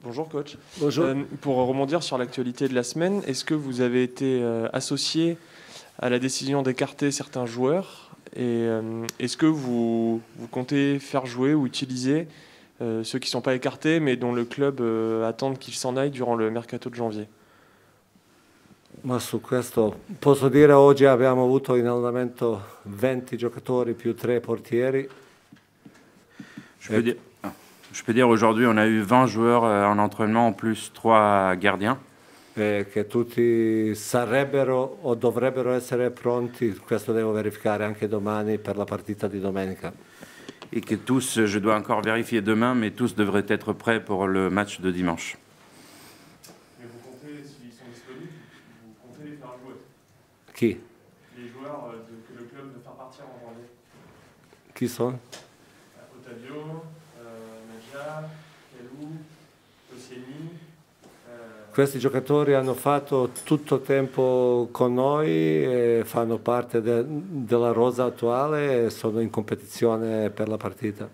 Bonjour coach. Bonjour. Pour rebondir sur l'actualité de la semaine, est-ce que vous avez été associé à la décision d'écarter certains joueurs et est-ce que vous comptez faire jouer ou utiliser ceux qui ne sont pas écartés mais dont le club attend qu'ils s'en aillent durant le mercato de janvier? Ma su questo posso dire oggi abbiamo avuto in allenamento 20 giocatori più 3 portieri. Je peux dire aujourd'hui on a eu 20 joueurs en entraînement en plus 3 gardiens. Che tutti sarebbero o dovrebbero essere pronti, questo devo verificare anche domani per la partita di domenica. Et que tous, je dois encore vérifier demain, mais tous devraient être prêts pour le match de dimanche. Mais vous comptez, s'ils sont disponibles, vous comptez les faire jouer? Chi? Les joueurs que le club veut faire partir en janvier. Chi sono? Ottavio, Nadja, Kalou, Koscielny. Questi giocatori hanno fatto tutto tempo con noi, e fanno parte della rosa attuale e sono in competizione per la partita.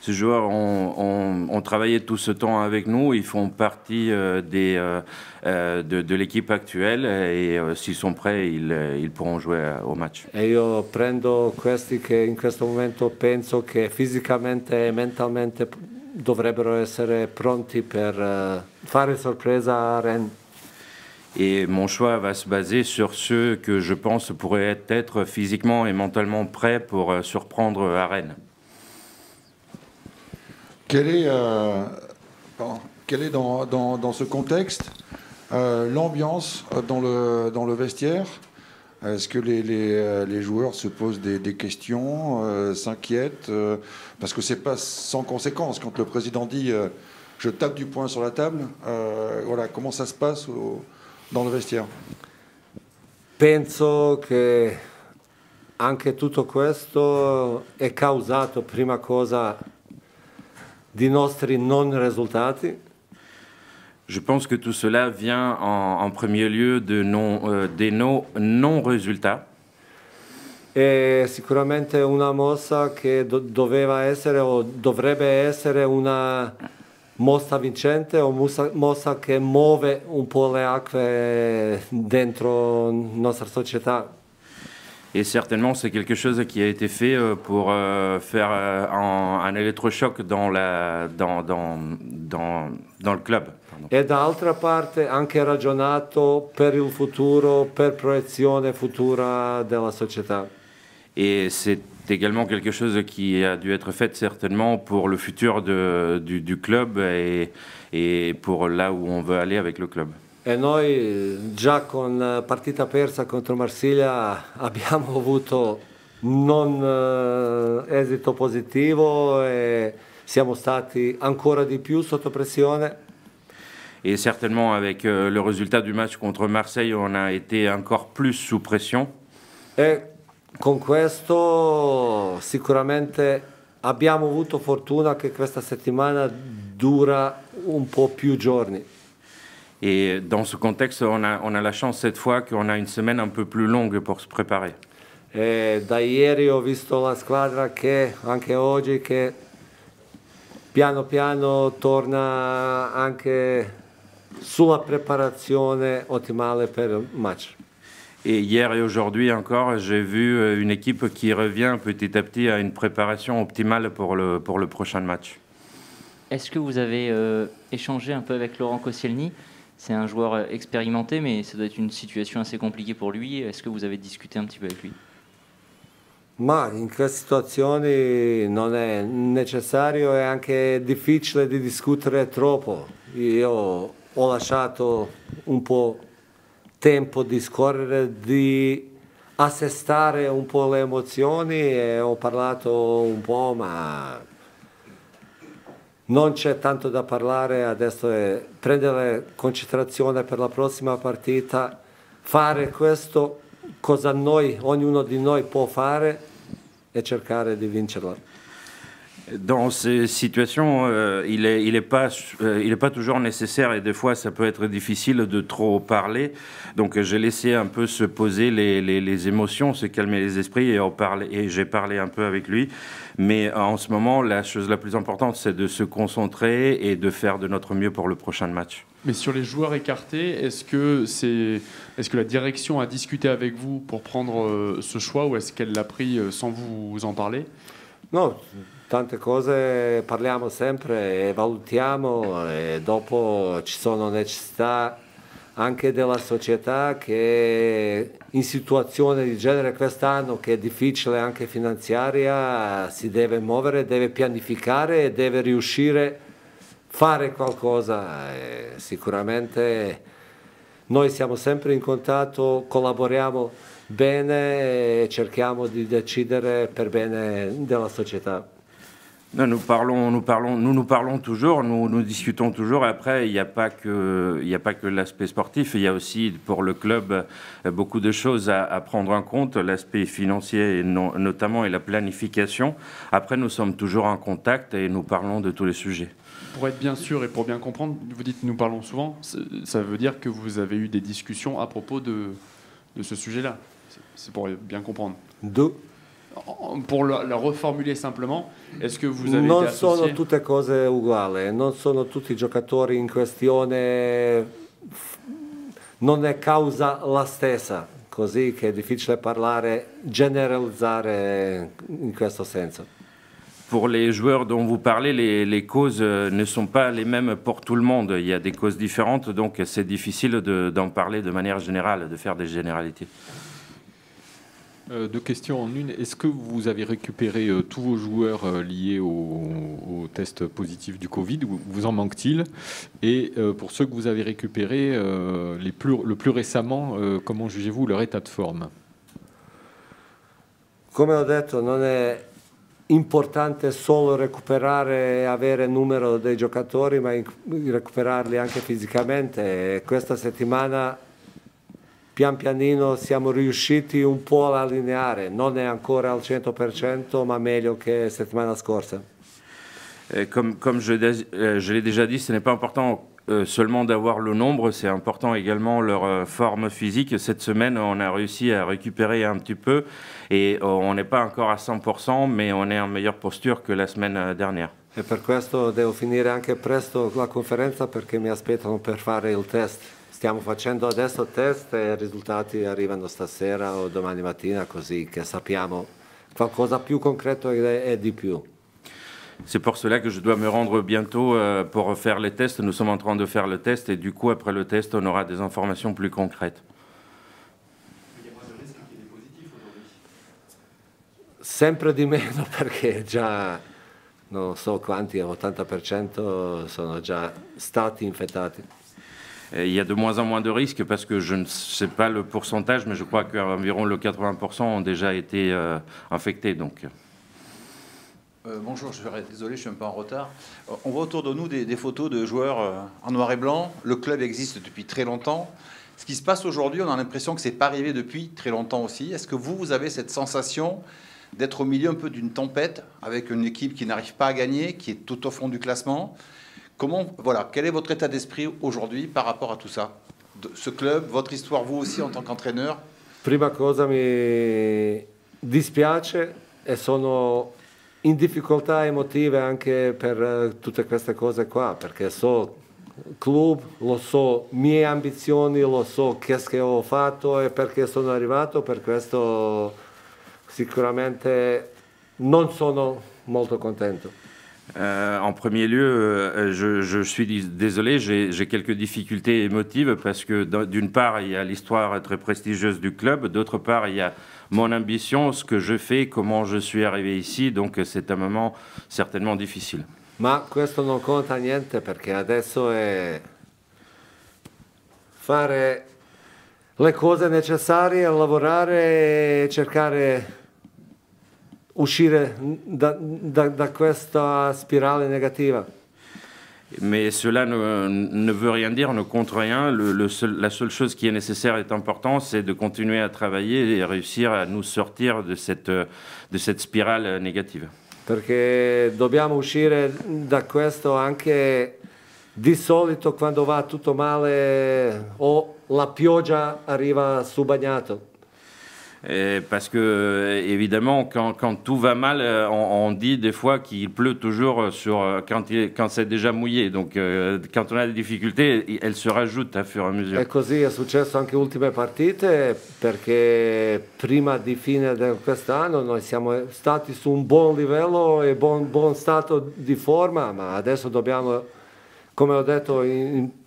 Ces joueurs ont travaillé tout ce temps avec nous, ils font partie de l'équipe actuelle et s'ils sont prêts, ils pourront jouer au match. E io prendo questi che in questo momento penso che fisicamente e mentalmente dovrebbero essere pronti per fare sorpresa a Rennes. Et mon choix va se baser sur ceux que je pense pourraient être physiquement et mentalement prêts pour surprendre à Rennes. Quel est dans ce contexte l'ambiance dans le vestiaire? Est-ce que les joueurs se posent des questions, s'inquiètent? Parce que c'est pas sans conséquence. Quand le président dit je tape du poing sur la table, voilà, comment ça se passe dans le vestiaire? Penso che anche tutto questo è causato, prima cosa, di nostri non risultati. Je pense que tout cela vient en premier lieu des non-résultats. È sicuramente una mossa che doveva essere o dovrebbe essere una mossa vincente o mossa che muove un po' le acque dentro nostra società. Et certainement, c'est quelque chose qui a été fait pour faire un électrochoc dans le club. Pardon. E d'altra parte anche ragionato per il futuro, per proiezione futura della società. Et c'est également quelque chose qui a dû être fait certainement pour le futur du club et pour là où on veut aller avec le club. E noi già con partita persa contro Marsiglia abbiamo avuto non esito positivo e siamo stati ancora di più sotto pressione. Et certainement avec le résultat du match contre Marseille, on a été encore plus sous pression. E con questo sicuramente abbiamo avuto fortuna che questa settimana dura un po' più giorni. Et dans ce contexte, on a la chance cette fois qu'on a une semaine un peu plus longue pour se préparer. E da ieri ho visto la squadra che anche oggi che piano piano torna anche sulla preparazione ottimale per il match. Et hier et aujourd'hui encore, j'ai vu une équipe qui revient petit à petit à une préparation optimale pour le prochain match. Est-ce que vous avez échangé un peu avec Laurent Koscielny? C'est un joueur expérimenté, mais ça doit être une situation assez compliquée pour lui. Est-ce que vous avez discuté un petit peu avec lui? Ma in queste situazioni non è necessario e anche difficile di discutere troppo. Io ho lasciato un po' tempo di scorrere, di assestare un po' le emozioni e ho parlato un po', ma non c'è tanto da parlare adesso, è prendere concentrazione per la prossima partita, fare questo cosa ognuno di noi può fare e cercare di vincerla. Dans ces situations, il n'est pas toujours nécessaire et des fois ça peut être difficile de trop parler. Donc j'ai laissé un peu se poser les émotions, se calmer les esprits et j'ai parlé un peu avec lui. Mais en ce moment, la chose la plus importante, c'est de se concentrer et de faire de notre mieux pour le prochain match. Mais sur les joueurs écartés, est-ce que la direction a discuté avec vous pour prendre ce choix ou est-ce qu'elle l'a pris sans vous en parler? No, tante cose parliamo sempre e valutiamo e dopo ci sono necessità anche della società che in situazione di genere quest'anno, che è difficile anche finanziaria, si deve muovere, deve pianificare e deve riuscire a fare qualcosa. E sicuramente noi siamo sempre in contatto, collaboriamo bene e cerchiamo di decidere per bene della società. Non, nous parlons toujours, nous discutons toujours. Après, il n'y a pas que l'aspect sportif, il y a aussi pour le club beaucoup de choses à prendre en compte, l'aspect financier notamment et la planification. Après, nous sommes toujours en contact et nous parlons de tous les sujets. Pour être bien sûr et pour bien comprendre, vous dites nous parlons souvent, ça veut dire que vous avez eu des discussions à propos de ce sujet-là. C'est pour bien comprendre. Pour la reformuler simplement, est-ce que vous avez été associé? Non sono tutte cose uguali, non sono tutti i giocatori in questione, non è causa la stessa, così che è difficile parlare, generalizzare in questo senso. Pour les joueurs dont vous parlez, les causes ne sont pas les mêmes pour tout le monde. Il y a des causes différentes, donc c'est difficile d'en parler de manière générale, de faire des généralités. Deux questions en une. Est-ce que vous avez récupéré tous vos joueurs liés au test positif du Covid ou vous en manque-t-il? Et pour ceux que vous avez récupérés le plus récemment, comment jugez-vous leur état de forme? Come ho detto, non è importante solo recuperare e avere il numero dei giocatori, ma recuperarli anche fisicamente. E questa settimana pian pianino siamo riusciti un po' ad allineare, non è ancora al 100%, ma meglio che settimana scorsa. Comme je l'ai déjà dit, ce n'est pas important seulement d'avoir le nombre, c'est important également leur forme physique. Cette semaine, on a réussi à récupérer un petit peu et on n'est pas encore à 100%, mais on est en meilleure posture que la semaine dernière. E per questo devo finire anche presto la conferenza perché mi aspettano per fare il test. Stiamo facendo adesso test e i risultati arrivano stasera o domani mattina, così che sappiamo qualcosa più concreto e di più. C'est pour cela que je dois me rendre bientôt pour faire les tests. Nous sommes en train de faire le test et du coup, après le test, on aura des informations plus concrètes. Il y a moins de risques qu'il y ait des positifs aujourd'hui? Sempre di meno perché già non so quanti, 80% sono già stati infettati. Il y a de moins en moins de risques parce que je ne sais pas le pourcentage, mais je crois qu'environ le 80% ont déjà été infectés. Donc. Bonjour, désolé, je suis un peu en retard. On voit autour de nous des photos de joueurs en noir et blanc. Le club existe depuis très longtemps. Ce qui se passe aujourd'hui, on a l'impression que ce n'est pas arrivé depuis très longtemps aussi. Est-ce que vous avez cette sensation d'être au milieu un peu d'une tempête avec une équipe qui n'arrive pas à gagner, qui est tout au fond du classement? Quel est votre état d'esprit aujourd'hui par rapport à tout ça? Ce club, votre histoire, vous aussi en tant qu'entraîneur? Prima cosa mi dispiace e sono in difficoltà emotive anche per tutte queste cose qua, perché so il club, lo so mie ambizioni, lo so che ho fatto e perché sono arrivato, per questo sicuramente non sono molto contento. En premier lieu, je suis désolé, j'ai quelques difficultés émotives parce que d'une part, il y a l'histoire très prestigieuse du club, d'autre part, il y a mon ambition, ce que je fais, comment je suis arrivé ici, donc c'est un moment certainement difficile. Ma questo non conta niente perché adesso è fare le cose necessarie, lavorare e cercare uscire da questa spirale négative. Mais cela ne veut rien dire, ne compte rien. La seule chose qui est nécessaire et importante, c'est de continuer à travailler et réussir à nous sortir de cette spirale négative. perché dobbiamo uscire da questo anche di solito quando va tutto male o la pioggia arriva sul bagnato. Parce que, évidemment, quand tout va mal, on dit des fois qu'il pleut toujours quand c'est déjà mouillé. Donc, quand on a des difficultés, elles se rajoutent à fur et à mesure. E così è successo anche ultime partite, perché prima di fine di quest'anno noi siamo stati su un buon livello e buon stato di forma, ma adesso dobbiamo, come ho detto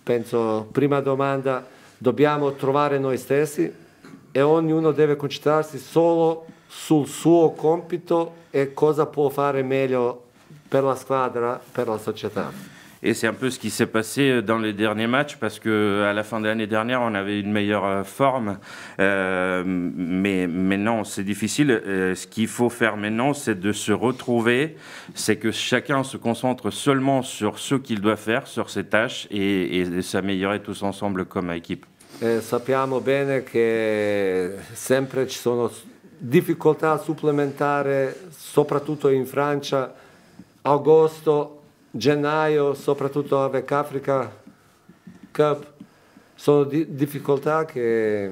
penso, prima domanda, dobbiamo trovare noi stessi. E ognuno deve concentrarsi solo sul suo compito e cosa può fare meglio per la squadra, per la società. Et c'est un peu ce qui s'est passé dans les derniers matchs, parce qu'à la fin de l'année dernière, on avait une meilleure forme. Mais maintenant, c'est difficile. Ce qu'il faut faire maintenant, c'est de se retrouver, c'est que chacun se concentre seulement sur ce qu'il doit faire, sur ses tâches, et s'améliorer tous ensemble comme équipe. Sappiamo bene che sempre ci sono difficoltà supplementari, soprattutto in Francia, agosto, gennaio, soprattutto avec Africa Cup, sono difficoltà che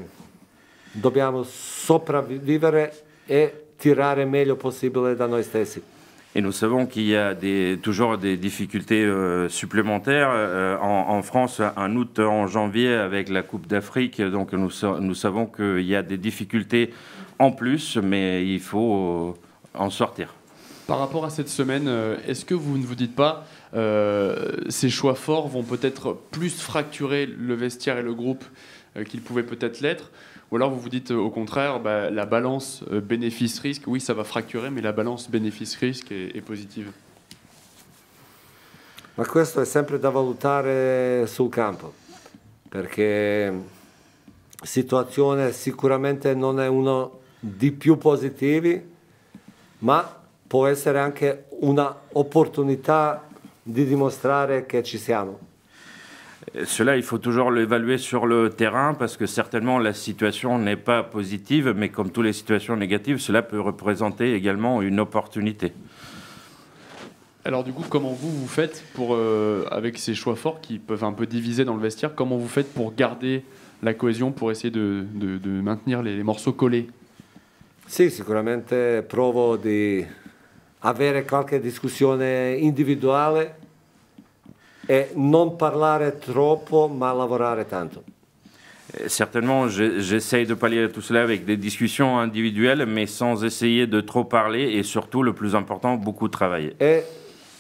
dobbiamo sopravvivere e tirare meglio possibile da noi stessi. Et nous savons qu'il y a toujours des difficultés supplémentaires. En France, en août, en janvier, avec la Coupe d'Afrique, donc nous savons qu'il y a des difficultés en plus, mais il faut en sortir. Par rapport à cette semaine, est-ce que vous ne vous dites pas ces choix forts vont peut-être plus fracturer le vestiaire et le groupe qu'ils pouvaient peut-être l'être? Ou alors vous vous dites au contraire, la balance bénéfice-risque, oui ça va fracturer, mais la balance bénéfice-risque est positive. Ma questo è sempre da valutare sul campo, perché situazione sicuramente non è uno di più positivi, ma può essere anche una opportunità di dimostrare che ci siamo. Cela, il faut toujours l'évaluer sur le terrain parce que certainement la situation n'est pas positive, mais comme toutes les situations négatives, cela peut représenter également une opportunité. Alors du coup, comment vous faites pour, avec ces choix forts qui peuvent un peu diviser dans le vestiaire, comment vous faites pour garder la cohésion, pour essayer de maintenir les morceaux collés? Sì, sicuramente provo di avere qualche discussione individuale e non parlare troppo, ma lavorare tanto. Certainement, j'essaye de pallier tout cela avec des discussions individuelles, mais sans essayer de trop parler et surtout, le plus important, beaucoup travailler. E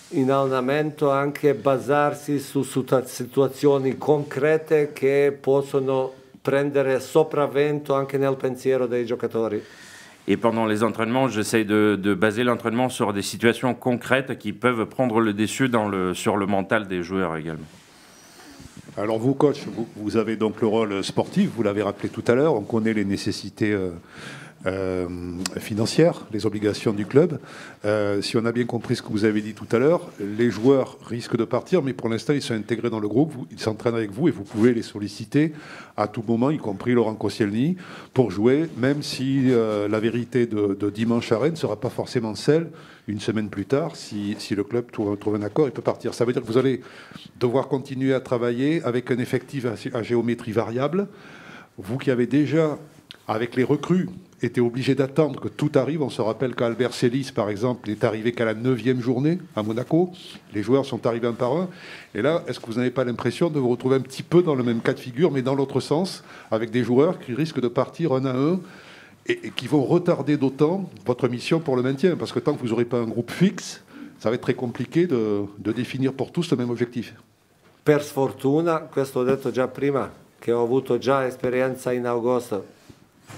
in allenamento anche basarsi su situazioni concrete che possono prendere sopravvento anche nel pensiero dei giocatori. Et pendant les entraînements, j'essaye de baser l'entraînement sur des situations concrètes qui peuvent prendre le dessus sur le mental des joueurs également. Alors vous, coach, vous avez donc le rôle sportif, vous l'avez rappelé tout à l'heure, on connaît les nécessités financières, les obligations du club. Si on a bien compris ce que vous avez dit tout à l'heure, les joueurs risquent de partir, mais pour l'instant ils sont intégrés dans le groupe, ils s'entraînent avec vous et vous pouvez les solliciter à tout moment, y compris Laurent Koscielny, pour jouer, même si la vérité de dimanche à Rennes ne sera pas forcément celle une semaine plus tard. Si le club trouve un accord, il peut partir. Ça veut dire que vous allez devoir continuer à travailler avec un effectif à géométrie variable. Vous qui avez déjà, avec les recrues, été obligé d'attendre que tout arrive. On se rappelle qu'Albert Celis, par exemple, n'est arrivé qu'à la 9e journée à Monaco. Les joueurs sont arrivés un par un. Et là, est-ce que vous n'avez pas l'impression de vous retrouver un petit peu dans le même cas de figure, mais dans l'autre sens, avec des joueurs qui risquent de partir un à un et qui vont retarder d'autant votre mission pour le maintien? Parce que tant que vous n'aurez pas un groupe fixe, ça va être très compliqué de définir pour tous le même objectif. Per sfortuna, questo ho detto già prima, che ho avuto già esperienza in agosto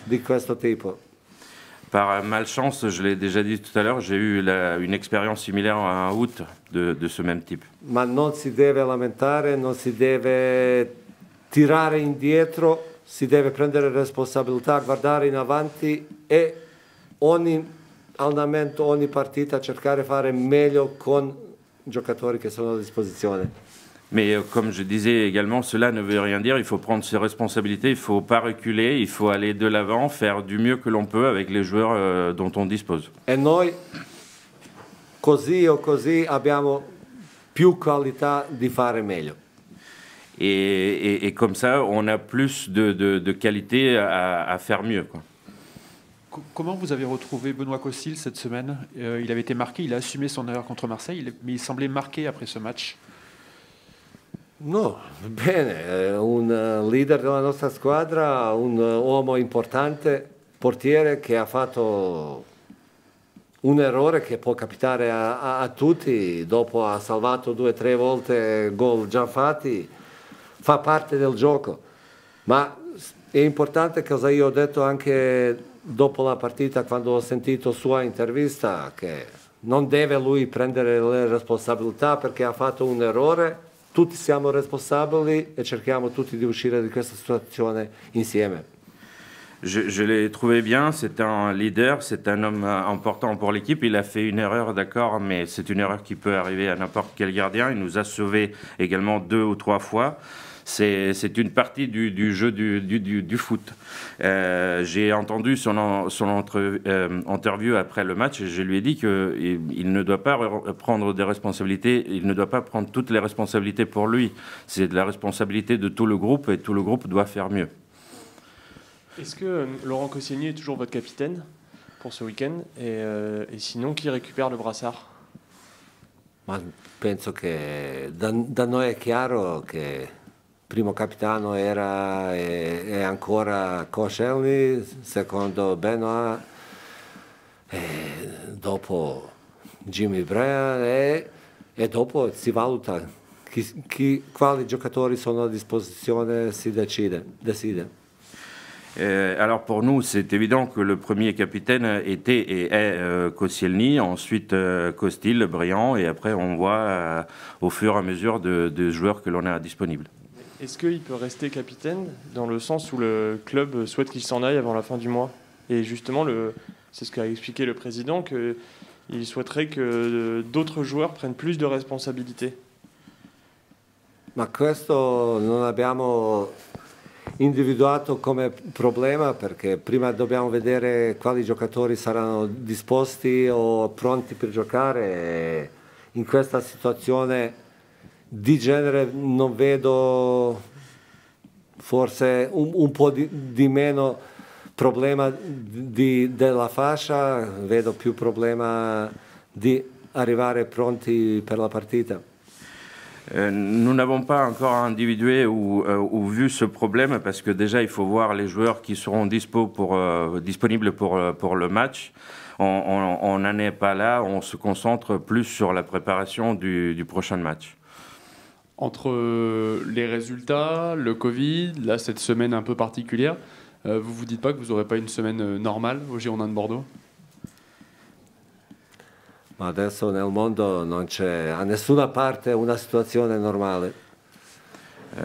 di questo tipo. Par malchance, je l'ai déjà dit tout à l'heure, j'ai eu une expérience similaire en août de ce même type. Ma non si deve lamentare, non si deve tirare indietro, si deve prendere responsabilità, guardare in avanti e ogni allenamento, ogni partita cercare di fare meglio con giocatori che sono a disposizione. Mais comme je disais également, cela ne veut rien dire, il faut prendre ses responsabilités, il ne faut pas reculer, il faut aller de l'avant, faire du mieux que l'on peut avec les joueurs dont on dispose. E noi così o così abbiamo più qualità di fare meglio. Et comme ça, on a plus de qualité à faire mieux, quoi. Comment vous avez retrouvé Benoît Costil cette semaine? Il avait été marqué, il a assumé son erreur contre Marseille, mais il semblait marqué après ce match. No, bene, un leader della nostra squadra, un uomo importante, portiere che ha fatto un errore che può capitare a tutti, dopo ha salvato 2 o 3 volte gol già fatti, fa parte del gioco, ma è importante cosa io ho detto anche dopo la partita quando ho sentito sua intervista, che non deve lui prendere le responsabilità perché ha fatto un errore, tutti siamo responsabili e cerchiamo tutti di uscire di questa situazione insieme. Je l'ai trouvé bien, c'est un leader, c'est un homme important pour l'équipe. Il a fait une erreur, d'accord, mais c'est une erreur qui peut arriver à n'importe quel gardien. Il nous a sauvés également 2 ou 3 fois. C'est une partie du jeu du foot. J'ai entendu son interview après le match et je lui ai dit qu'il ne doit pas prendre des responsabilités, il ne doit pas prendre toutes les responsabilités pour lui. C'est de la responsabilité de tout le groupe et tout le groupe doit faire mieux. Est-ce que Laurent Koscielny est toujours votre capitaine pour ce week-end et sinon, qui récupère le brassard? Ma penso che da noi è chiaro che primo capitano era e ancora Koscielny, secondo Benoît, dopo Jimmy Brea e dopo si valuta quali giocatori sono a disposizione, si decide. Alors pour nous, c'est évident que le premier capitaine était et est Koscielny, ensuite Costil, Briand, et après on voit au fur et à mesure de joueurs que l'on a disponibles. Est-ce qu'il peut rester capitaine dans le sens où le club souhaite qu'il s'en aille avant la fin du mois? Et justement, c'est ce qu'a expliqué le président, qu'il souhaiterait que d'autres joueurs prennent plus de responsabilités. Ma questo non abbiamo individuato come problema perché prima dobbiamo vedere quali giocatori saranno disposti o pronti per giocare e in questa situazione di genere non vedo, forse un po' di meno problema della fascia, vedo più problema di arrivare pronti per la partita. Nous n'avons pas encore individué ou vu ce problème parce que déjà il faut voir les joueurs qui seront disponibles pour le match. On n'en est pas là, on se concentre plus sur la préparation du prochain match. Entre les résultats, le Covid, là cette semaine un peu particulière, vous vous dites pas que vous n'aurez pas une semaine normale aux Girondins de Bordeaux? Ma adesso nel mondo non c'è a nessuna parte una situazione normale.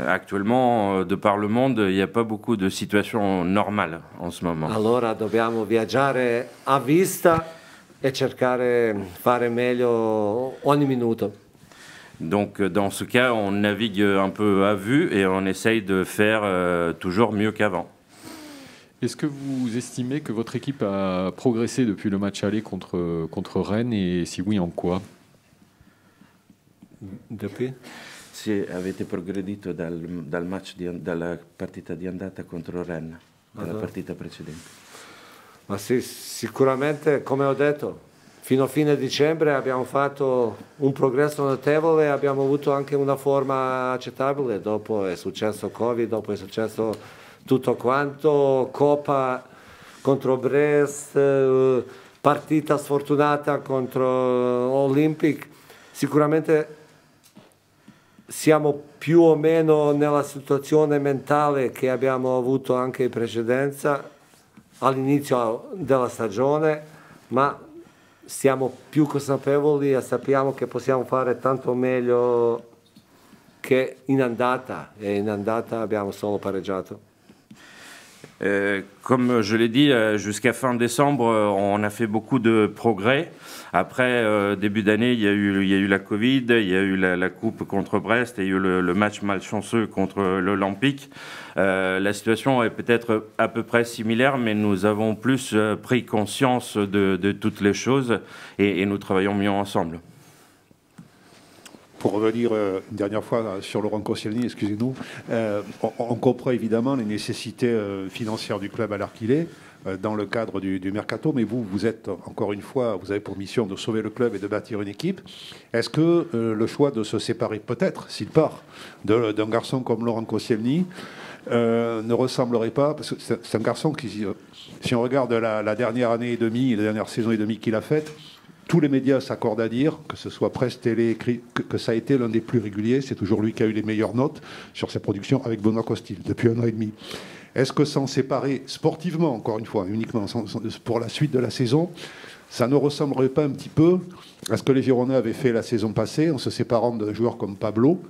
Actuellement, de par le monde, il n'y a pas beaucoup de situations normales en ce moment. Allora dobbiamo viaggiare a vista e cercare fare meglio ogni minuto. Donc dans ce cas, on navigue un peu à vue et on essaye de faire toujours mieux qu'avant. Est-ce que vous estimez que votre équipe a progressé depuis le match aller contre Rennes et si oui, en quoi? Depuis? Se avete progredito dal match dalla partita di andata contro Rennes, dalla partita precedente. Ma sì, sicuramente, come ho detto, fino a fine dicembre abbiamo fatto un progresso notevole, abbiamo avuto anche una forma accettabile, dopo è successo Covid, dopo è successo tutto quanto, Coppa contro Brest, partita sfortunata contro Olympic, sicuramente siamo più o meno nella situazione mentale che abbiamo avuto anche in precedenza all'inizio della stagione, ma siamo più consapevoli e sappiamo che possiamo fare tanto meglio che in andata, e in andata abbiamo solo pareggiato. Comme je l'ai dit, jusqu'à fin décembre, on a fait beaucoup de progrès. Après, début d'année, il y a eu la Covid, il y a eu la coupe contre Brest, et il y a eu le match malchanceux contre l'Olympique. La situation est peut-être à peu près similaire, mais nous avons plus pris conscience de toutes les choses et nous travaillons mieux ensemble. Pour revenir une dernière fois sur Laurent Koscielny, excusez-nous, on comprend évidemment les nécessités financières du club à l'heure qu'il est, dans le cadre du mercato, mais vous êtes, encore une fois, vous avez pour mission de sauver le club et de bâtir une équipe. Est-ce que le choix de se séparer, peut-être, s'il part, d'un garçon comme Laurent Koscielny, ne ressemblerait pas, parce que c'est un garçon qui, si on regarde la dernière année et demie, la dernière saison et demie qu'il a faite, tous les médias s'accordent à dire, que ce soit presse, télé, écrit, que ça a été l'un des plus réguliers. C'est toujours lui qui a eu les meilleures notes sur ses productions avec Benoît Costil depuis 1 an et demi. Est-ce que s'en séparer sportivement, encore une fois, uniquement pour la suite de la saison, ça ne ressemblerait pas un petit peu à ce que les Girondins avaient fait la saison passée en se séparant d'un joueur comme Pablo,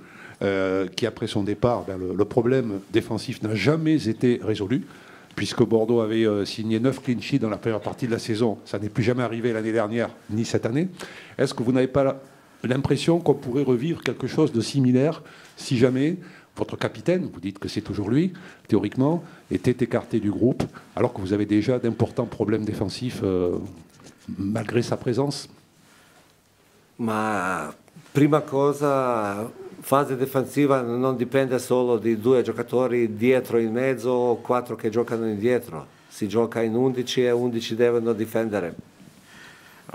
qui après son départ, le problème défensif n'a jamais été résolu, puisque Bordeaux avait signé 9 clean sheets dans la première partie de la saison. Ça n'est plus jamais arrivé l'année dernière, ni cette année. Est-ce que vous n'avez pas l'impression qu'on pourrait revivre quelque chose de similaire si jamais votre capitaine, vous dites que c'est toujours lui, théoriquement, était écarté du groupe, alors que vous avez déjà d'importants problèmes défensifs malgré sa présence? Ma prima cosa, fase difensiva non dipende solo di 2 giocatori dietro in mezzo o 4 che giocano indietro. Si gioca in 11 e 11 devono difendere.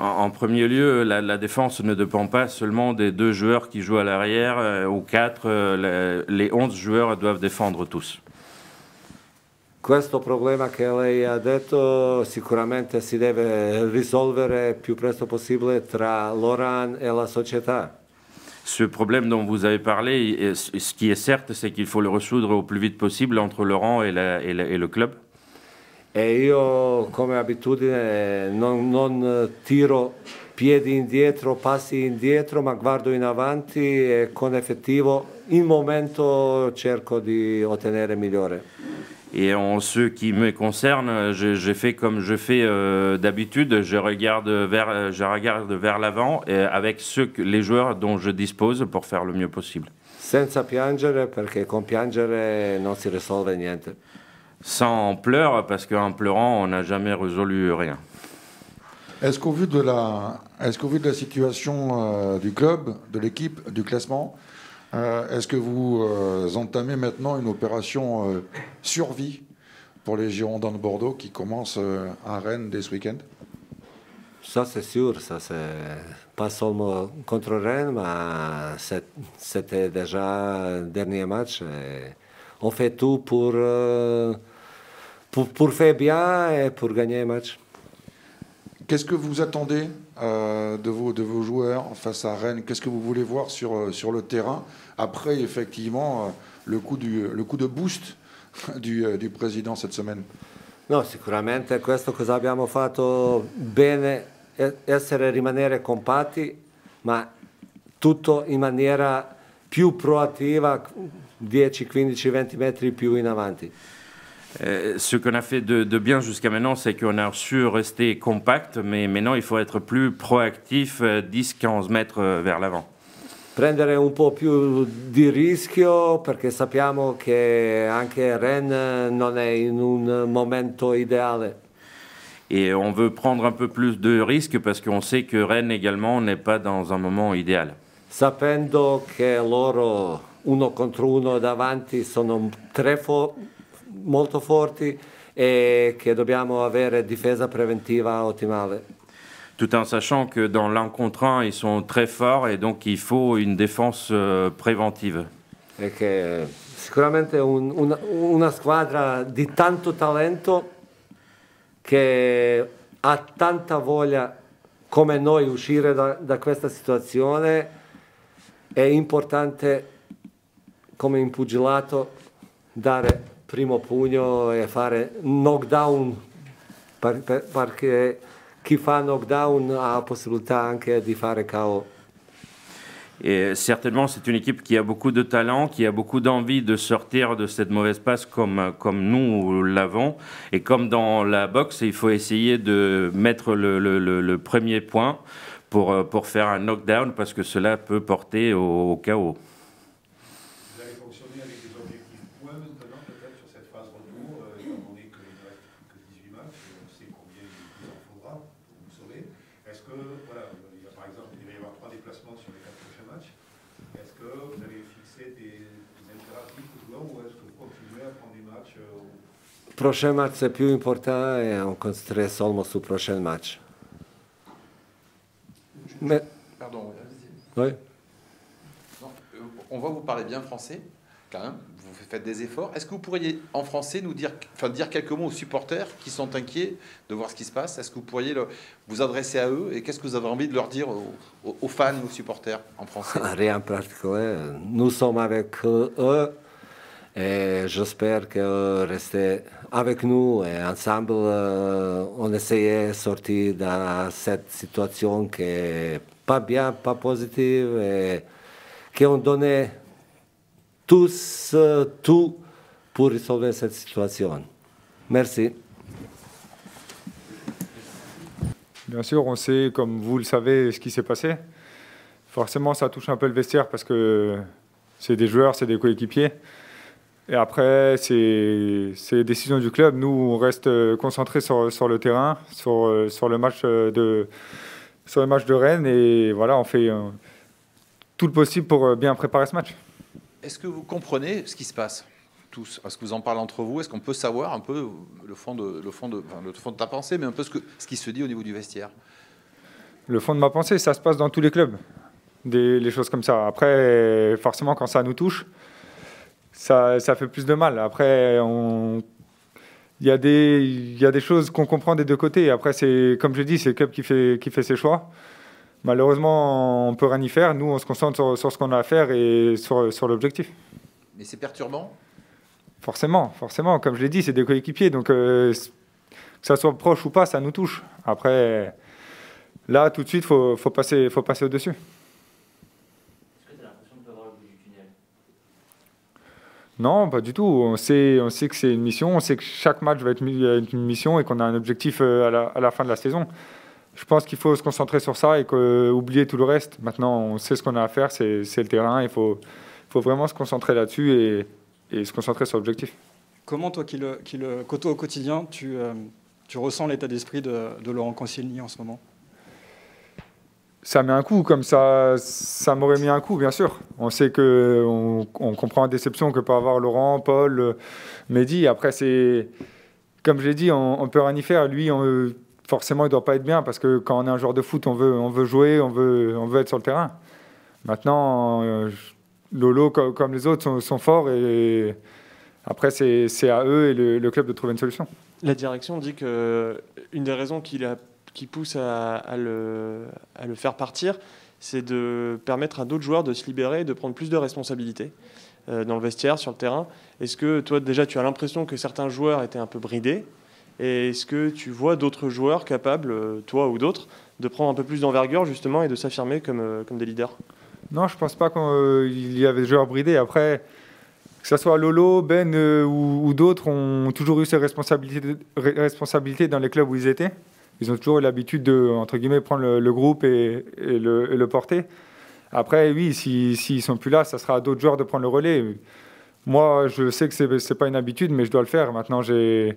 En premier lieu, la défense ne dépend pas seulement des 2 joueurs qui jouent à l'arrière ou 4. Les 11 joueurs doivent défendre tous. Questo problema che lei ha detto sicuramente si deve risolvere più presto possibile tra Laurent et la società. Ce problème dont vous avez parlé, ce qui est certes, c'est qu'il faut le résoudre au plus vite possible entre Laurent et le club. E io come abitudine non tiro piedi indietro, passi indietro, ma guardo in avanti e con effettivo in momento cerco di ottenere migliore. Et en ce qui me concerne, je fais comme je fais d'habitude, je regarde vers l'avant avec les joueurs dont je dispose pour faire le mieux possible. Senza piangere, perché con piangere non si risolve niente. Sans pleurs, parce qu'en pleurant, on n'a jamais résolu rien. Est-ce qu'au vu de la situation du club, de l'équipe, du classement, est-ce que vous entamez maintenant une opération survie pour les Girondins de Bordeaux qui commencent à Rennes dès ce week-end? Ça c'est sûr, ça c'est pas seulement contre Rennes, mais c'était déjà le dernier match. On fait tout pour faire bien et pour gagner le match. Qu'est-ce que vous attendez de vos joueurs face à Rennes? Qu'est-ce que vous voulez voir sur le terrain après effectivement le coup de boost du président cette semaine? No, sicuramente questo cosa abbiamo fatto bene, rimanere compatti, ma tutto in maniera più proattiva, 10, 15, 20 metri più in avanti. Ce qu'on a fait de bien jusqu'à maintenant, c'est qu'on a su rester compact, mais maintenant il faut être plus proactif, 10-15 mètres vers l'avant. Prendere un po' più di rischio, perché sappiamo che anche Rennes non è in un momento ideale. Et on veut prendre un peu plus de risques parce qu'on sait que Rennes également n'est pas dans un moment idéal. Sapendo che loro 1 contro 1 davanti sono molto forti e che dobbiamo avere difesa preventiva ottimale. Tout en sachant que dans l'un contre un, ils sont très forts et donc il faut une défense préventive. E che sicuramente una squadra di tanto talento che ha tanta voglia come noi uscire da questa situazione. È importante come in pugilato dare primo pugno e fare knockdown, perché chi fa knockdown ha la possibilità anche di fare KO. Et certainement, c'est une équipe qui a beaucoup de talent, qui a beaucoup d'envie de sortir de cette mauvaise passe comme nous l'avons. Et comme dans la boxe, il faut essayer de mettre le premier point pour faire un knockdown, parce que cela peut porter au chaos. Vous allez fonctionner avec des objectifs points maintenant, peut-être sur cette phase retour, étant donné qu'il ne reste plus que 18 matchs, on sait combien il en faudra, vous saurez. Est-ce que, voilà, par exemple, il va y avoir 3 déplacements sur les 4 prochains matchs. Est-ce que vous allez fixer des impératifs aux joueurs ou est-ce que vous continuez à prendre des matchs Prochain match, c'est plus important et on concentrerait seulement sur le prochain match. Mais... Pardon. Oui. Non, on va vous parler bien français, quand même. Vous faites des efforts. Est-ce que vous pourriez, en français, nous dire quelques mots aux supporters qui sont inquiets de voir ce qui se passe? Est-ce que vous pourriez vous adresser à eux? Et qu'est-ce que vous avez envie de leur dire aux fans, aux supporters, en français? Rien de particulier. Nous sommes avec eux et j'espère que rester avec nous et ensemble, on essayait de sortir de cette situation qui n'est pas bien, pas positive et qu'on donnait tous tout pour résoudre cette situation. Merci. Bien sûr, on sait, comme vous le savez, ce qui s'est passé. Forcément, ça touche un peu le vestiaire parce que c'est des joueurs, c'est des coéquipiers. Et après, c'est les décisions du club. Nous, on reste concentrés sur le terrain, sur le match de Rennes. Et voilà, on fait tout le possible pour bien préparer ce match. Est-ce que vous comprenez ce qui se passe tous? Est-ce que vous en parlez entre vous? Est-ce qu'on peut savoir un peu le fond de ta pensée, mais un peu ce qui se dit au niveau du vestiaire? Le fond de ma pensée, ça se passe dans tous les clubs, les choses comme ça. Après, forcément, quand ça nous touche, ça fait plus de mal. Après, il y a des choses qu'on comprend des deux côtés. Après, comme je dis, c'est le club qui fait ses choix. Malheureusement, on ne peut rien y faire. Nous, on se concentre sur ce qu'on a à faire et sur l'objectif. Mais c'est perturbant? Forcément. Comme je l'ai dit, c'est des coéquipiers. Donc, que ça soit proche ou pas, ça nous touche. Après, là, tout de suite, il faut passer au-dessus. Non, pas du tout. On sait que c'est une mission. On sait que chaque match va être une mission et qu'on a un objectif à la fin de la saison. Je pense qu'il faut se concentrer sur ça et oublier tout le reste. Maintenant, on sait ce qu'on a à faire, c'est le terrain. Il faut vraiment se concentrer là-dessus et se concentrer sur l'objectif. Comment, toi qui le côtoies au quotidien, tu ressens l'état d'esprit de Laurent Koscielny en ce moment? Ça met un coup, comme ça m'aurait mis un coup, bien sûr. On sait qu'on comprend la déception que peut avoir Laurent, Paul, Mehdi. Après, comme je l'ai dit, on ne peut rien y faire. Lui, forcément, il ne doit pas être bien parce que quand on est un joueur de foot, on veut jouer, on veut être sur le terrain. Maintenant, Lolo, comme les autres, sont forts et après, c'est à eux et le club de trouver une solution. La direction dit qu'une des raisons qui pousse à le faire partir, c'est de permettre à d'autres joueurs de se libérer et de prendre plus de responsabilités dans le vestiaire, sur le terrain. Est-ce que toi, déjà, tu as l'impression que certains joueurs étaient un peu bridés? Et est-ce que tu vois d'autres joueurs capables, toi ou d'autres, de prendre un peu plus d'envergure, justement, et de s'affirmer comme des leaders? Non, je ne pense pas qu'il y avait des joueurs bridés. Après, que ce soit Lolo, Ben ou d'autres, ont toujours eu ces responsabilités dans les clubs où ils étaient. Ils ont toujours eu l'habitude de, entre guillemets, prendre le groupe et le porter. Après, oui, s'ils ne sont plus là, ça sera à d'autres joueurs de prendre le relais. Moi, je sais que ce n'est pas une habitude, mais je dois le faire. Maintenant, je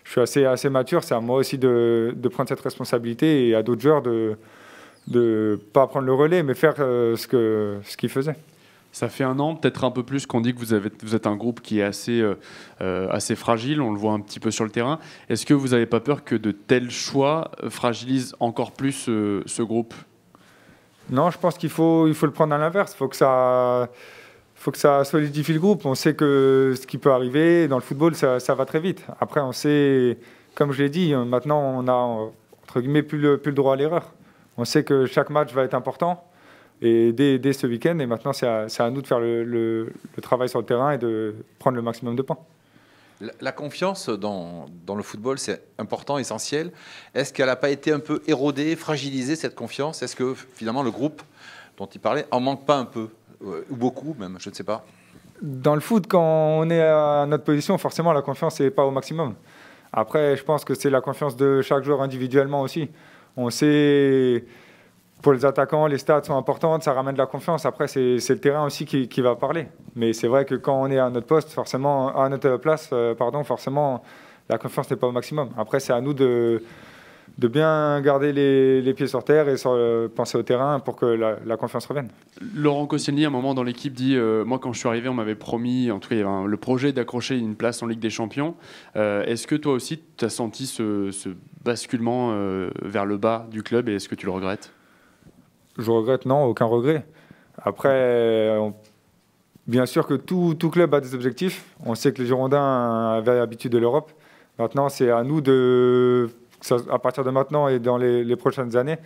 suis assez mature. C'est à moi aussi de prendre cette responsabilité et à d'autres joueurs de ne pas prendre le relais, mais faire ce qu'ils faisaient. Ça fait un an, peut-être un peu plus, qu'on dit que vous êtes un groupe qui est assez fragile, on le voit un petit peu sur le terrain. Est-ce que vous n'avez pas peur que de tels choix fragilisent encore plus ce groupe? Non, je pense qu'il faut le prendre à l'inverse. Il faut que ça solidifie le groupe. On sait que ce qui peut arriver dans le football, ça va très vite. Après, on sait, comme je l'ai dit, maintenant on a entre guillemets plus le droit à l'erreur. On sait que chaque match va être important. Et dès ce week-end, et maintenant c'est à nous de faire le travail sur le terrain et de prendre le maximum de points. La confiance dans le football, c'est important, essentiel. Est-ce qu'elle n'a pas été un peu érodée, fragilisée, cette confiance? Est-ce que finalement le groupe dont il parlait, en manque pas un peu, ou beaucoup même, je ne sais pas. Dans le foot, quand on est à notre position, forcément, la confiance n'est pas au maximum. Après, je pense que c'est la confiance de chaque joueur individuellement aussi. On sait, pour les attaquants, les stats sont importantes, ça ramène de la confiance. Après, c'est le terrain aussi qui va parler. Mais c'est vrai que quand on est à notre poste, forcément, à notre place, forcément, la confiance n'est pas au maximum. Après, c'est à nous de bien garder les pieds sur terre et penser au terrain pour que la confiance revienne. Laurent Koscielny, à un moment dans l'équipe, dit moi, quand je suis arrivé, on m'avait promis, en tout cas, il y avait le projet d'accrocher une place en Ligue des Champions. Est-ce que toi aussi, tu as senti ce basculement vers le bas du club et est-ce que tu le regrettes? Je regrette, non, aucun regret. Après, bien sûr que tout club a des objectifs. On sait que les Girondins avaient l'habitude de l'Europe. Maintenant, c'est à nous à partir de maintenant et dans les prochaines années,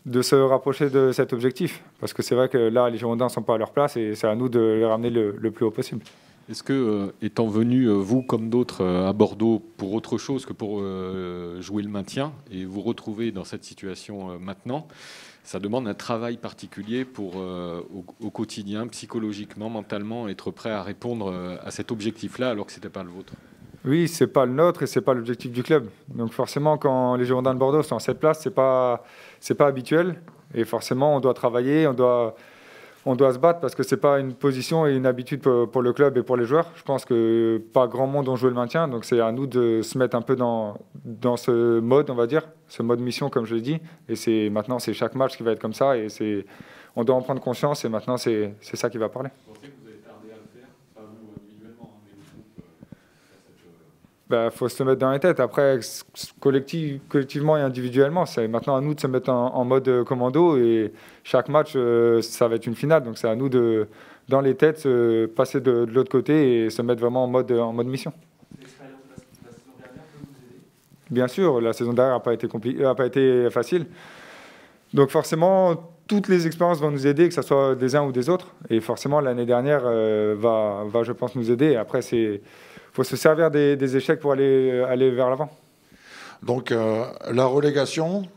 de se rapprocher de cet objectif. Parce que c'est vrai que là, les Girondins ne sont pas à leur place et c'est à nous de les ramener le plus haut possible. Est-ce que, étant venu, vous comme d'autres, à Bordeaux pour autre chose que pour jouer le maintien, et vous retrouvez dans cette situation maintenant, ça demande un travail particulier pour, au quotidien, psychologiquement, mentalement, être prêt à répondre à cet objectif-là alors que ce n'était pas le vôtre? Oui, c'est pas le nôtre et c'est pas l'objectif du club. Donc forcément, quand les Girondins de Bordeaux sont en cette place, c'est pas habituel. Et forcément, on doit travailler, on doit se battre parce que c'est pas une position et une habitude pour le club et pour les joueurs. Je pense que pas grand monde ont joué le maintien, donc c'est à nous de se mettre un peu dans ce mode, on va dire, ce mode mission comme je l'ai dit. Et maintenant, c'est chaque match qui va être comme ça et on doit en prendre conscience et maintenant c'est ça qui va parler. Il faut se mettre dans les têtes. Après, collectivement et individuellement, c'est maintenant à nous de se mettre en mode commando et chaque match, ça va être une finale. Donc c'est à nous dans les têtes, passer de l'autre côté et se mettre vraiment en mode mission. L'expérience de la saison dernière peut vous aider? Bien sûr, la saison dernière n'a pas été facile. Donc forcément, toutes les expériences vont nous aider, que ce soit des uns ou des autres. Et forcément, l'année dernière va, je pense, nous aider. Après, il faut se servir des échecs pour aller vers l'avant. Donc la relégation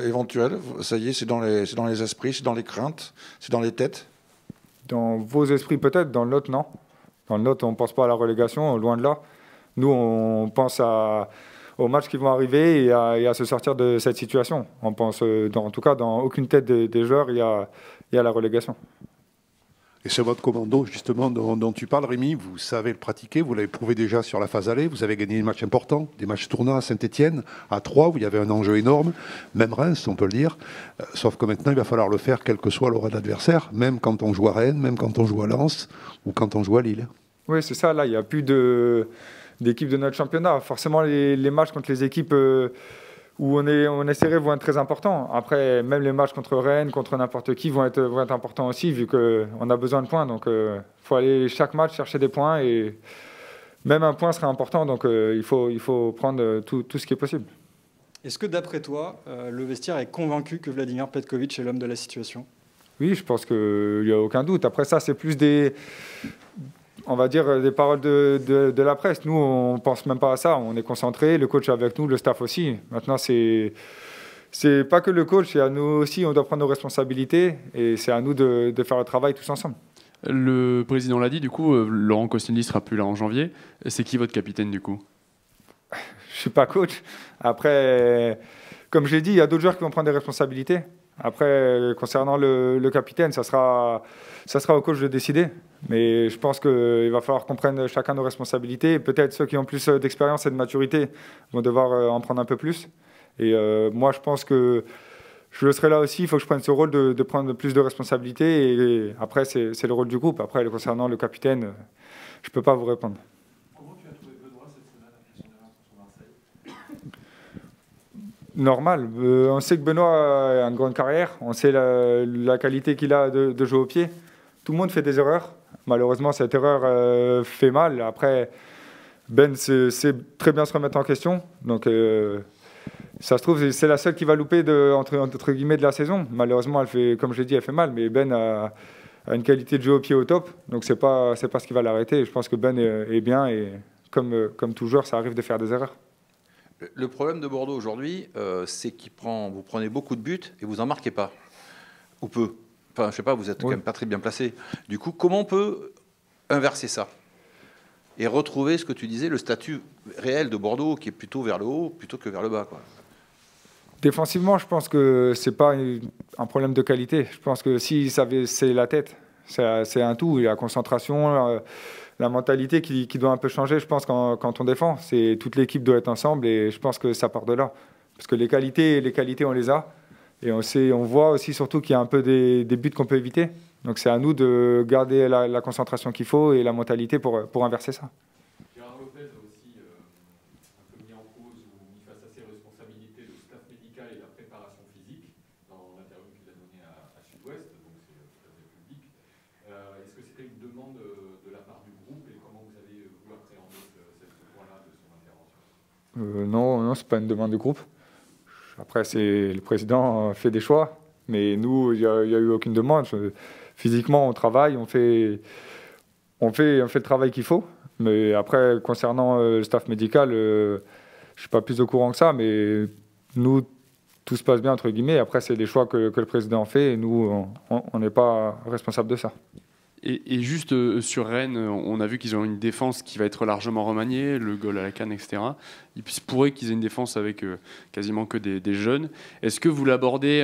éventuelle, ça y est, c'est dans les esprits, c'est dans les craintes, c'est dans les têtes? Dans vos esprits peut-être, dans le nôtre non. Dans le nôtre, on ne pense pas à la relégation, loin de là. Nous, on pense aux matchs qui vont arriver et à se sortir de cette situation. On pense, en tout cas, dans aucune tête des joueurs, il y a la relégation. Et ce mode commando, justement, dont tu parles, Rémi, vous savez le pratiquer, vous l'avez prouvé déjà sur la phase aller, vous avez gagné des matchs importants, des matchs tournants à Saint-Etienne, à Troyes, où il y avait un enjeu énorme, même Reims, on peut le dire, sauf que maintenant, il va falloir le faire quel que soit l'aura d'adversaire, même quand on joue à Rennes, même quand on joue à Lens, ou quand on joue à Lille. Oui, c'est ça, là, il n'y a plus d'équipe de notre championnat. Forcément, les matchs contre les équipes où on est serré vont être très importants. Après, même les matchs contre Rennes, contre n'importe qui vont être importants aussi, vu qu'on a besoin de points. Donc, faut aller chaque match chercher des points et même un point serait important. Donc, il faut prendre tout ce qui est possible. Est-ce que, d'après toi, le vestiaire est convaincu que Vladimir Petkovic est l'homme de la situation? Oui, je pense qu'il n'y a aucun doute. Après ça, c'est plus on va dire des paroles de la presse. Nous, on ne pense même pas à ça. On est concentré, le coach est avec nous, le staff aussi. Maintenant, c'est pas que le coach, c'est à nous aussi, on doit prendre nos responsabilités et c'est à nous de faire le travail tous ensemble. Le président l'a dit, du coup, Laurent Koscielny sera plus là en janvier. C'est qui votre capitaine, du coup? Je ne suis pas coach. Après, comme je l'ai dit, il y a d'autres joueurs qui vont prendre des responsabilités. Après, concernant le capitaine, ça sera au coach de décider. Mais je pense qu'il va falloir qu'on prenne chacun nos responsabilités. Peut-être ceux qui ont plus d'expérience et de maturité vont devoir en prendre un peu plus. Et moi, je pense que je serai là aussi. Il faut que je prenne ce rôle de prendre plus de responsabilités. Et après, c'est le rôle du groupe. Après, concernant le capitaine, je ne peux pas vous répondre. Comment tu as trouvé Benoît cette semaine après son erreur contre Marseille? Normal. On sait que Benoît a une grande carrière. On sait la qualité qu'il a de jouer au pied. Tout le monde fait des erreurs. Malheureusement, cette erreur fait mal. Après, Ben sait très bien se remettre en question. Donc, ça se trouve, c'est la seule qui va louper entre guillemets de la saison. Malheureusement, comme je l'ai dit, elle fait mal. Mais Ben a une qualité de jeu au pied au top. Donc, c'est pas ce qui va l'arrêter. Je pense que Ben est bien. Et comme tout joueur, ça arrive de faire des erreurs. Le problème de Bordeaux aujourd'hui, c'est vous prenez beaucoup de buts et vous n'en marquez pas. Ou peu. Enfin, je sais pas, vous êtes quand même pas très bien placé. Du coup, comment on peut inverser ça et retrouver ce que tu disais, le statut réel de Bordeaux, qui est plutôt vers le haut plutôt que vers le bas, quoi. Défensivement, je pense que c'est pas un problème de qualité. Je pense que si c'est la tête, c'est un tout. La concentration, la mentalité qui doit un peu changer, je pense, quand on défend. Toute l'équipe doit être ensemble et je pense que ça part de là. Parce que les qualités, on les a. Et on voit aussi surtout qu'il y a un peu des buts qu'on peut éviter. Donc c'est à nous de garder la concentration qu'il faut et la mentalité pour inverser ça. Gérard Lopez a aussi un peu mis en cause ou mis face à ses responsabilités le staff médical et la préparation physique dans l'interview qu'il a donnée à Sud-Ouest, donc c'est tout à fait public. Est-ce que c'était une demande de la part du groupe et comment vous avez voulu appréhender ce point-là de son intervention? Non, c'est pas une demande du groupe. Après, le président fait des choix, mais nous, il n'y a eu aucune demande. Physiquement, on travaille, on fait le travail qu'il faut. Mais après, concernant le staff médical, je ne suis pas plus au courant que ça, mais nous, tout se passe bien, entre guillemets. Après, c'est des choix que le président fait et nous, on n'est pas responsable de ça. Et juste sur Rennes, on a vu qu'ils ont une défense qui va être largement remaniée, le goal à la canne, etc. Il se pourrait qu'ils aient une défense avec quasiment que des jeunes. Est-ce que vous l'abordez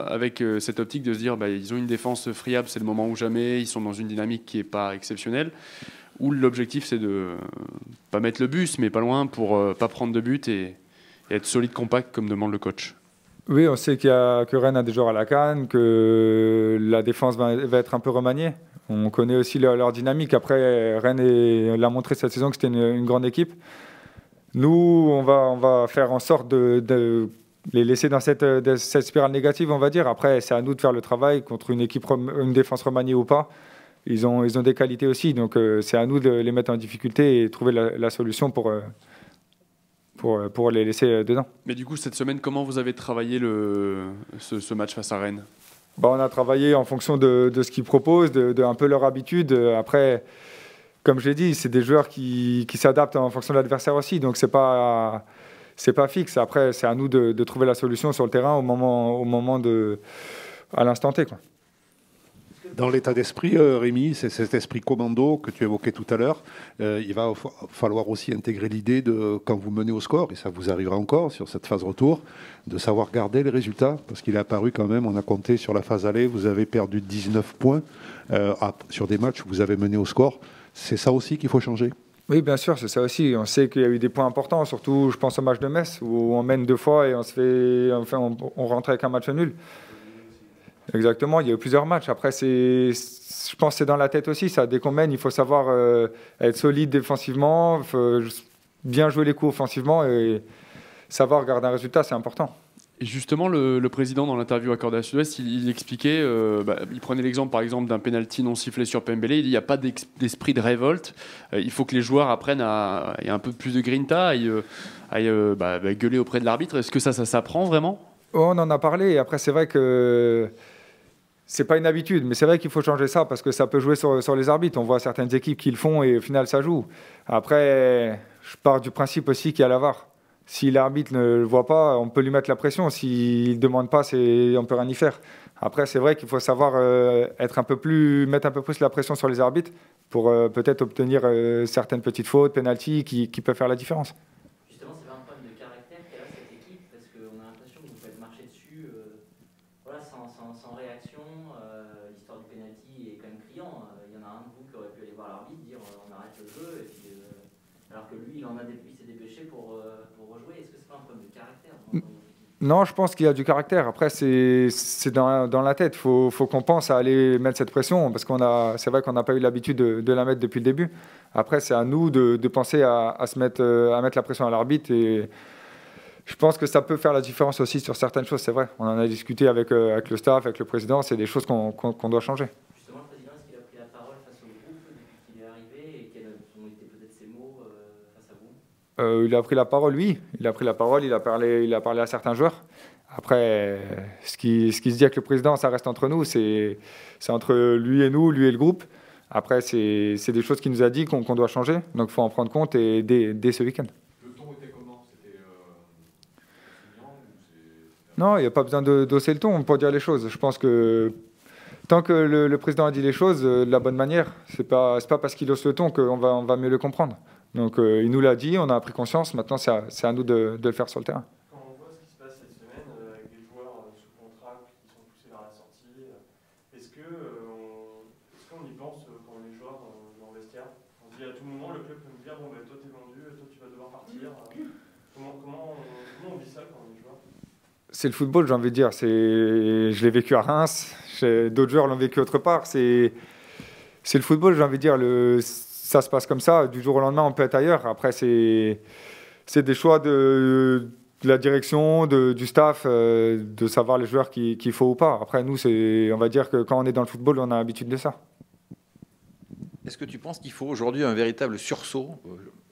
avec cette optique de se dire ils ont une défense friable, c'est le moment ou jamais, ils sont dans une dynamique qui n'est pas exceptionnelle, ou l'objectif c'est de pas mettre le bus, mais pas loin pour pas prendre de but et être solide, compact comme demande le coach? Oui, on sait que Rennes a des joueurs à la canne, que la défense va être un peu remaniée. On connaît aussi leur dynamique. Après, Rennes l'a montré cette saison que c'était une grande équipe. Nous, on va faire en sorte de les laisser dans cette spirale négative, on va dire. Après, c'est à nous de faire le travail contre une défense remaniée ou pas. Ils ont des qualités aussi, donc c'est à nous de les mettre en difficulté et trouver la solution pour les laisser dedans. Mais du coup, cette semaine, comment vous avez travaillé ce match face à Rennes? On a travaillé en fonction de ce qu'ils proposent, de un peu leur habitude. Après, comme je l'ai dit, c'est des joueurs qui s'adaptent en fonction de l'adversaire aussi. Donc, c'est pas fixe. Après, c'est à nous de trouver la solution sur le terrain à l'instant T, quoi. Dans l'état d'esprit, Rémi, c'est cet esprit commando que tu évoquais tout à l'heure. Il va falloir aussi intégrer l'idée de, quand vous menez au score, et ça vous arrivera encore sur cette phase retour, de savoir garder les résultats, parce qu'il est apparu quand même, on a compté sur la phase aller, vous avez perdu 19 points sur des matchs où vous avez mené au score. C'est ça aussi qu'il faut changer. Oui, bien sûr, c'est ça aussi. On sait qu'il y a eu des points importants, surtout, je pense au match de Metz, où on mène 2 fois et on rentre avec un match nul. Exactement, il y a eu plusieurs matchs. Après, je pense que c'est dans la tête aussi. Ça. Dès qu'on mène, il faut savoir être solide défensivement, bien jouer les coups offensivement et savoir garder un résultat, c'est important. Et justement, le président, dans l'interview accordée à Sud-Ouest, il expliquait, il prenait l'exemple par exemple d'un penalty non sifflé sur Pembele. Il dit il n'y a pas d'esprit de révolte. Il faut que les joueurs apprennent à y a un peu plus de grinta, à gueuler auprès de l'arbitre. Est-ce que ça s'apprend vraiment? On en a parlé. Après, c'est vrai que c'est pas une habitude, mais c'est vrai qu'il faut changer ça parce que ça peut jouer sur les arbitres. On voit certaines équipes qui le font et au final, ça joue. Après, je pars du principe aussi qu'il y a la VAR. Si l'arbitre ne le voit pas, on peut lui mettre la pression. S'il ne demande pas, on ne peut rien y faire. Après, c'est vrai qu'il faut savoir mettre un peu plus la pression sur les arbitres pour peut-être obtenir certaines petites fautes, pénaltys qui peuvent faire la différence. Justement, c'est pas un problème de caractère qu'elle a cette équipe parce qu'on a l'impression que vous faites marcher dessus sans réaction. L'histoire du pénalty est quand même criant. Il y en a un de vous qui aurait pu aller voir l'arbitre, dire on arrête le jeu, et puis, alors que lui, il s'est dépêché pour rejouer. Est-ce que c'est pas un problème de caractère Non, je pense qu'il y a du caractère. Après, c'est dans la tête. Il faut qu'on pense à aller mettre cette pression parce c'est vrai qu'on n'a pas eu l'habitude de la mettre depuis le début. Après, c'est à nous de penser à mettre la pression à l'arbitre. Et je pense que ça peut faire la différence aussi sur certaines choses, c'est vrai. On en a discuté avec le staff, avec le président. C'est des choses qu'on doit changer. Justement, le président, est-ce qu'il a pris la parole face au groupe depuis qu'il est arrivé et quels ont été peut-être ses mots face à vous? Il a pris la parole, oui. Il a pris la parole, il a parlé à certains joueurs. Après, ce qui se dit avec le président, ça reste entre nous. C'est entre lui et nous, lui et le groupe. Après, c'est des choses qu'il nous a dit qu'on doit changer. Donc, il faut en prendre compte et dès ce week-end. Le ton était comment? C'était Non, il n'y a pas besoin d'osser le ton pour dire les choses. Je pense que tant que le président a dit les choses de la bonne manière, c'est pas parce qu'il hausse le ton qu'on va mieux le comprendre. Donc il nous l'a dit, on a pris conscience, maintenant c'est à nous de le faire sur le terrain. Quand on voit ce qui se passe cette semaine avec des joueurs sous contrat qui sont poussés vers la sortie, est-ce qu'on y pense quand on est joueur dans le vestiaire? On se dit à tout moment, le club peut nous dire bon, ben, toi t'es vendu, toi tu vas devoir partir. Comment on vit ça quand on est joueur? C'est le football, j'ai envie de dire. Je l'ai vécu à Reims, d'autres joueurs l'ont vécu autre part. C'est le football, j'ai envie de dire. Ça se passe comme ça, du jour au lendemain, on peut être ailleurs. Après, c'est des choix de la direction, du staff, de savoir les joueurs qu'il faut ou pas. Après, nous, on va dire que quand on est dans le football, on a l'habitude de ça. Est-ce que tu penses qu'il faut aujourd'hui un véritable sursaut?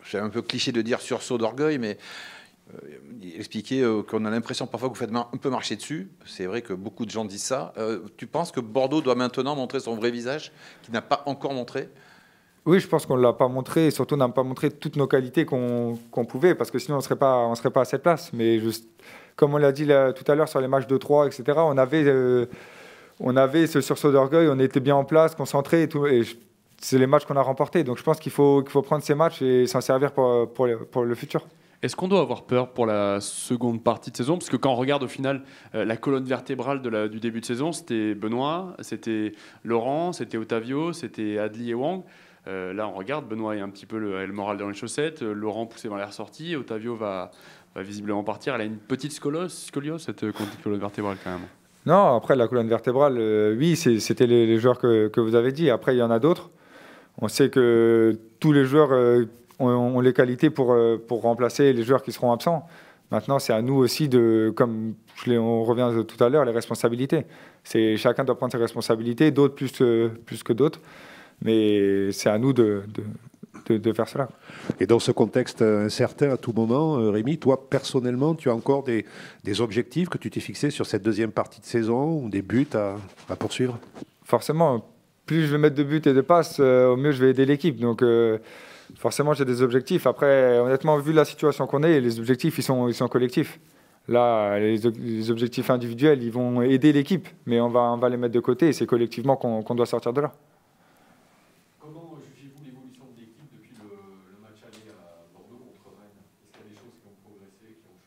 C'est un peu cliché de dire sursaut d'orgueil, mais expliquer qu'on a l'impression parfois que vous faites un peu marcher dessus. C'est vrai que beaucoup de gens disent ça. Tu penses que Bordeaux doit maintenant montrer son vrai visage, qu'il n'a pas encore montré? Oui, je pense qu'on ne l'a pas montré, et surtout on n'a pas montré toutes nos qualités qu'on pouvait, parce que sinon on ne serait pas à cette place. Mais comme on l'a dit tout à l'heure sur les matchs de 3, etc., on avait ce sursaut d'orgueil, on était bien en place, concentrés et tout. Et c'est les matchs qu'on a remportés. Donc je pense qu'il faut prendre ces matchs et s'en servir pour le futur. Est-ce qu'on doit avoir peur pour la seconde partie de saison? Parce que quand on regarde au final la colonne vertébrale du début de saison, c'était Benoît, c'était Laurent, c'était Otavio, c'était Adli et Wang. Là, on regarde, Benoît est un petit peu le moral dans les chaussettes, Laurent poussé vers la ressortie, Otavio va visiblement partir. Elle a une petite scoliose, cette colonne vertébrale quand même. Non, après la colonne vertébrale, oui, c'était les joueurs que vous avez dit. Après, il y en a d'autres. On sait que tous les joueurs ont les qualités pour remplacer les joueurs qui seront absents. Maintenant, c'est à nous aussi comme on revient tout à l'heure, les responsabilités. Chacun doit prendre ses responsabilités, d'autres plus que d'autres. Mais c'est à nous de faire cela. Et dans ce contexte incertain à tout moment, Rémi, toi, personnellement, tu as encore des objectifs que tu t'es fixés sur cette deuxième partie de saison ou des buts à poursuivre? Forcément, plus je vais mettre de buts et de passes, au mieux je vais aider l'équipe. Donc forcément, j'ai des objectifs. Après, honnêtement, vu la situation qu'on est, les objectifs, ils sont collectifs. Là, les objectifs individuels, ils vont aider l'équipe, mais on va les mettre de côté et c'est collectivement qu'on doit sortir de là. Comment jugez-vous l'évolution de l'équipe depuis le match aller à Bordeaux contre Rennes? Est-ce qu'il y a des choses qui ont progressé, qui ont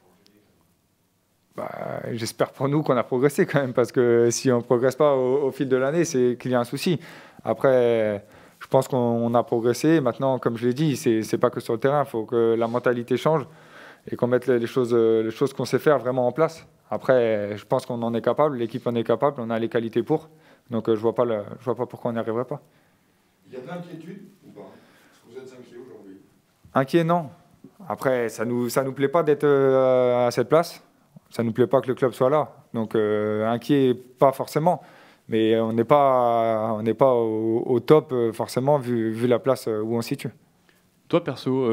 changé? J'espère pour nous qu'on a progressé quand même, parce que si on ne progresse pas au fil de l'année, c'est qu'il y a un souci. Après, je pense qu'on a progressé. Maintenant, comme je l'ai dit, c'est pas que sur le terrain. Il faut que la mentalité change et qu'on mette les choses qu'on sait faire vraiment en place. Après, je pense qu'on en est capable, l'équipe en est capable, on a les qualités pour. Donc je vois pas pourquoi on n'y arriverait pas. Il y a de l'inquiétude ou pas? Est-ce que vous êtes inquiet aujourd'hui? Inquiet, non. Après, ça nous plaît pas d'être à cette place. Ça nous plaît pas que le club soit là. Donc inquiet, pas forcément. Mais on n'est pas au top forcément vu la place où on se situe. Toi, perso,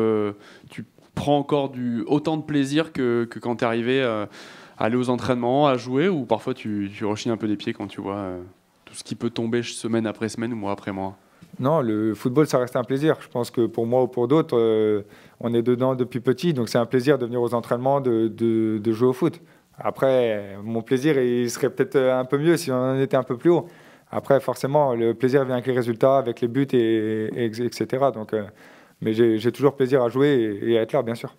tu prends encore autant de plaisir que quand tu es arrivé à aller aux entraînements, à jouer, ou parfois tu rechignes un peu des pieds quand tu vois tout ce qui peut tomber semaine après semaine ou mois après mois? Non, le football, ça reste un plaisir. Je pense que pour moi ou pour d'autres, on est dedans depuis petit, donc c'est un plaisir de venir aux entraînements, de jouer au foot. Après, mon plaisir, il serait peut-être un peu mieux si on en était un peu plus haut. Après, forcément, le plaisir vient avec les résultats, avec les buts, etc. Donc, mais j'ai toujours plaisir à jouer et à être là, bien sûr.